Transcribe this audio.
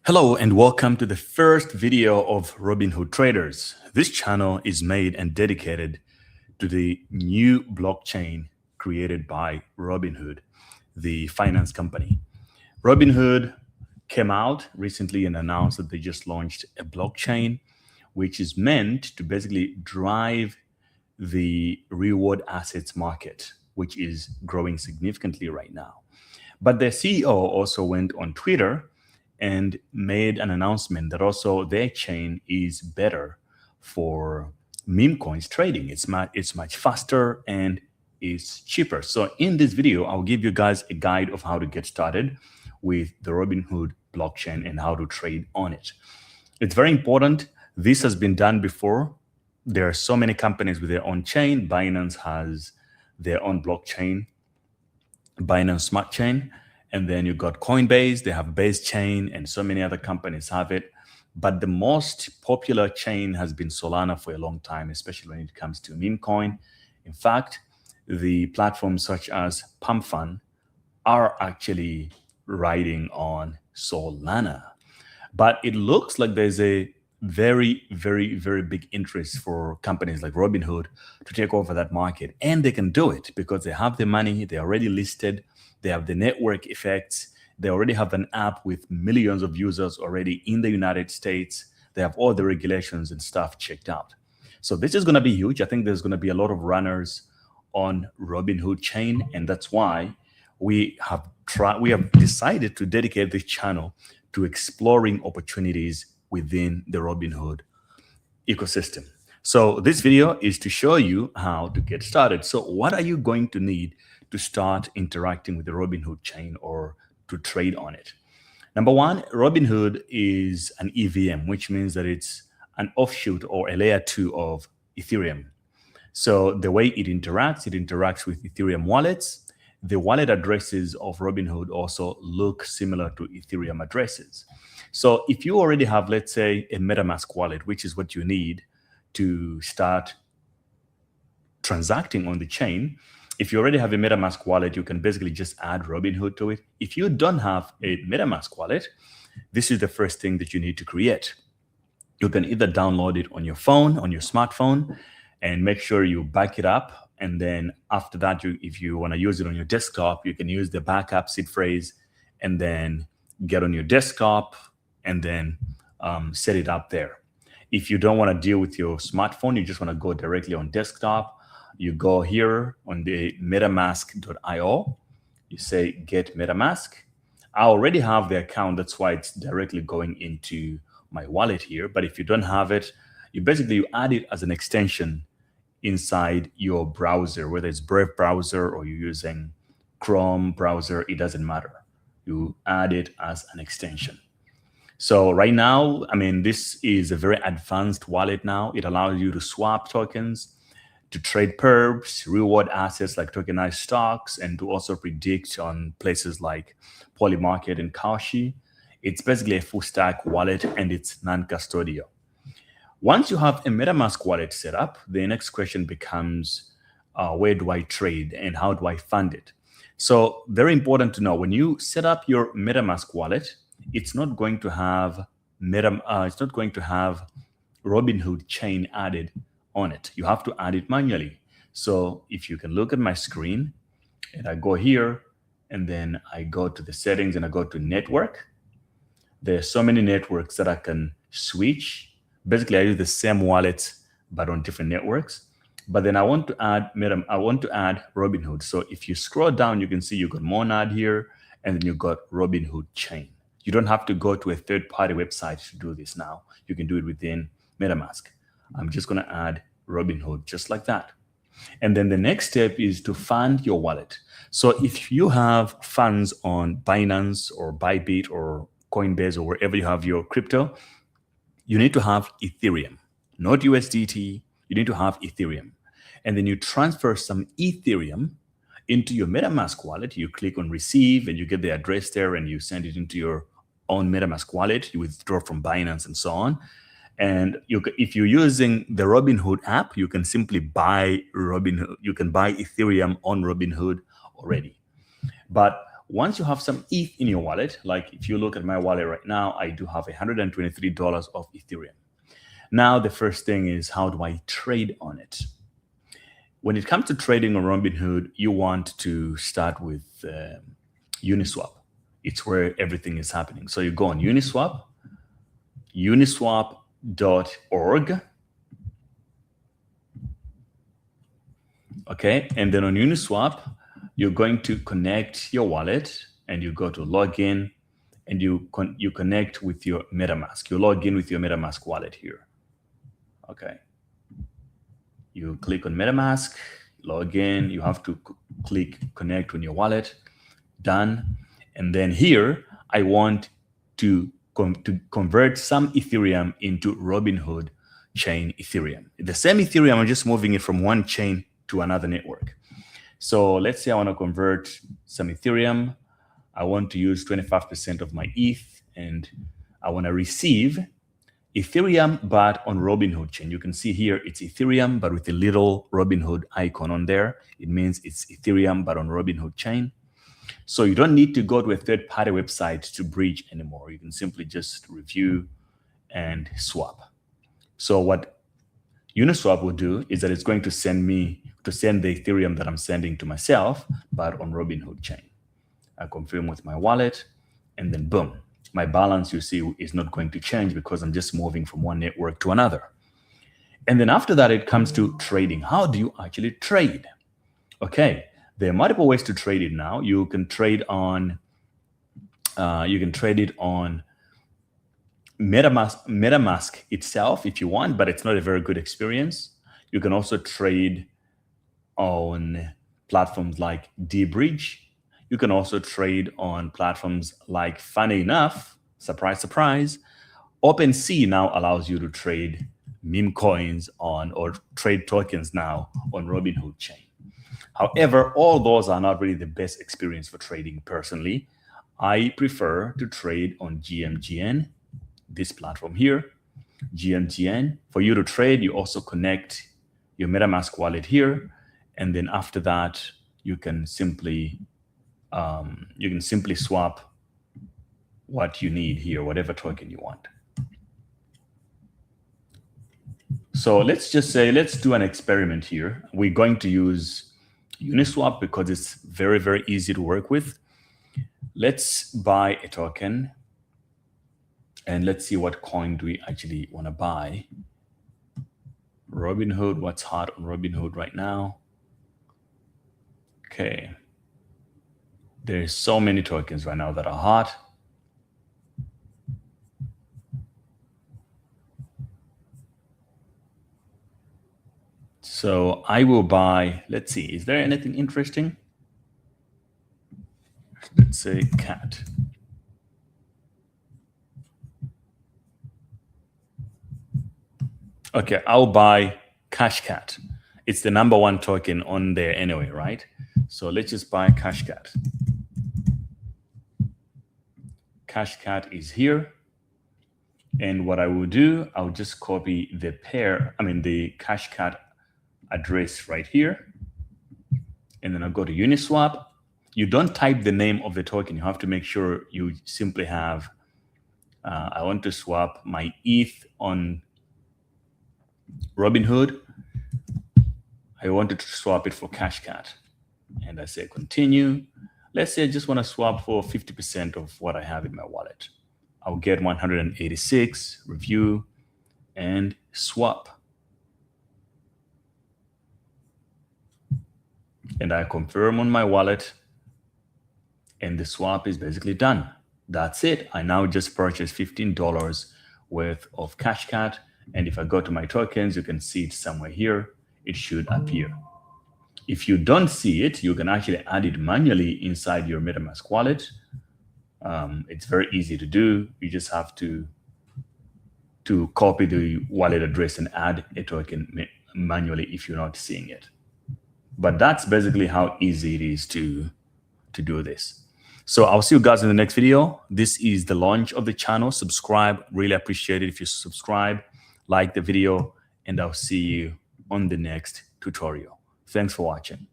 Hello and welcome to the first video of Robinhood Traders. This channel is made and dedicated to the new blockchain created by Robinhood, the finance company. Robinhood came out recently and announced that they just launched a blockchain which is meant to basically drive the reward assets market, which is growing significantly right now. But the CEO also went on Twitter and made an announcement that also their chain is better for meme coins trading. It's much faster and is cheaper. So in this video, I'll give you guys a guide of how to get started with the Robinhood blockchain and how to trade on it. It's very important. This has been done before. There are so many companies with their own chain. Binance has their own blockchain, Binance Smart Chain. And then you've got Coinbase, they have Base Chain, and so many other companies have it. But the most popular chain has been Solana for a long time, especially when it comes to meme coin. In fact, the platforms such as PumpFun are actually riding on Solana. But it looks like there's a very, very, very big interest for companies like Robinhood to take over that market. And they can do it because they have the money, they're already listed, they have the network effects, they already have an app with millions of users already in the United States. They have all the regulations and stuff checked out. So this is going to be huge. I think there's going to be a lot of runners on Robinhood Chain, and that's why we have decided to dedicate this channel to exploring opportunities within the Robinhood ecosystem. So this video is to show you how to get started. So what are you going to need to start interacting with the Robinhood chain or to trade on it? Number one, Robinhood is an EVM, which means that it's an offshoot or a layer 2 of Ethereum. So the way it interacts with Ethereum wallets. The wallet addresses of Robinhood also look similar to Ethereum addresses. So if you already have, let's say, a MetaMask wallet, which is what you need to start transacting on the chain, if you already have a MetaMask wallet, you can basically just add Robinhood to it. If you don't have a MetaMask wallet, this is the first thing that you need to create. You can either download it on your phone, on your smartphone, and make sure you back it up. And then after that, if you want to use it on your desktop, you can use the backup seed phrase and then get on your desktop and then set it up there. If you don't want to deal with your smartphone, you just want to go directly on desktop, you go here on the metamask.io, you say get MetaMask. I already have the account, that's why it's directly going into my wallet here. But if you don't have it, you add it as an extension inside your browser, whether it's Brave browser or you're using Chrome browser, it doesn't matter. You add it as an extension. So right now, this is a very advanced wallet now. It allows you to swap tokens, to trade perps, reward assets like tokenized stocks, and to also predict on places like Polymarket and Kalshi. It's basically a full stack wallet and it's non-custodial. Once you have a MetaMask wallet set up, the next question becomes, where do I trade and how do I fund it? So very important to know, when you set up your MetaMask wallet, it's not going to have Robinhood chain added on it. You have to add it manually. So if you can look at my screen and I go here and then I go to the settings and I go to network, there's so many networks that I can switch. Basically, I use the same wallet, but on different networks. But then I want to add Robinhood. So if you scroll down, you can see you got Monad here, and then you got Robinhood Chain. You don't have to go to a third-party website to do this now. You can do it within MetaMask. I'm just going to add Robinhood just like that. And then the next step is to fund your wallet. So if you have funds on Binance or Bybit or Coinbase or wherever you have your crypto, you need to have Ethereum, not USDT. You need to have Ethereum. And then you transfer some Ethereum into your MetaMask wallet. You click on receive and you get the address there and you send it into your own MetaMask wallet. You withdraw from Binance and so on. And if you're using the Robinhood app, you can simply buy Robinhood. You can buy Ethereum on Robinhood already. But Once you have some ETH in your wallet, like if you look at my wallet right now, I do have $123 of Ethereum. Now, the first thing is, how do I trade on it? When it comes to trading on Robinhood, you want to start with Uniswap. It's where everything is happening. So you go on Uniswap, uniswap.org. Okay, and then on Uniswap, you're going to connect your wallet, and you go to login, and you connect with your MetaMask. You log in with your MetaMask wallet here. Okay. You click on MetaMask, log in. You have to click connect on your wallet. Done. And then here, I want to convert some Ethereum into Robinhood Chain Ethereum. The same Ethereum, I'm just moving it from one chain to another network. So let's say I want to convert some Ethereum. I want to use 25% of my ETH, and I want to receive Ethereum, but on Robinhood Chain. You can see here it's Ethereum, but with a little Robinhood icon on there. It means it's Ethereum, but on Robinhood Chain. So you don't need to go to a third-party website to bridge anymore. You can simply just review and swap. So what Uniswap will do is that it's going to send the Ethereum that I'm sending to myself, but on Robinhood Chain. I confirm with my wallet, and then boom. My balance, you see, is not going to change because I'm just moving from one network to another. And then after that, it comes to trading. How do you actually trade? Okay, there are multiple ways to trade it now. You can trade on, it on MetaMask itself if you want, but it's not a very good experience. You can also trade on platforms like dBridge. You can also trade on platforms like, funny enough, surprise, surprise, OpenSea now allows you to trade meme coins on, or trade tokens now on Robinhood Chain. However, all those are not really the best experience for trading personally. I prefer to trade on GMGN, this platform here, GMGN. For you to trade, you also connect your MetaMask wallet here. And then after that, you can simply swap what you need here, whatever token you want. So let's just say, let's do an experiment here. We're going to use Uniswap because it's very, very easy to work with. Let's buy a token, and let's see what coin do we actually want to buy. Robinhood, what's hot on Robinhood right now? Okay. There's so many tokens right now that are hot. So I will buy, let's see, is there anything interesting? Let's say cat. Okay, I'll buy CashCat. It's the #1 token on there anyway, right? So let's just buy CashCat. CashCat is here. And what I will do, I'll just copy the CashCat address right here. And then I'll go to Uniswap. You don't type the name of the token. You have to make sure you simply have, I want to swap my ETH on Robinhood. I wanted to swap it for CashCat. And I say continue. Let's say I just want to swap for 50% of what I have in my wallet. I'll get 186, review, and swap. And I confirm on my wallet, and the swap is basically done. That's it. I now just purchased $15 worth of CashCat. And if I go to my tokens, you can see it somewhere here. It should appear. If you don't see it, you can actually add it manually inside your MetaMask wallet. It's very easy to do. You just have to copy the wallet address and add a token manually if you're not seeing it. But that's basically how easy it is to do this. So I'll see you guys in the next video. This is the launch of the channel. Subscribe. Really appreciate it if you subscribe, like the video, and I'll see you on the next tutorial. Thanks for watching.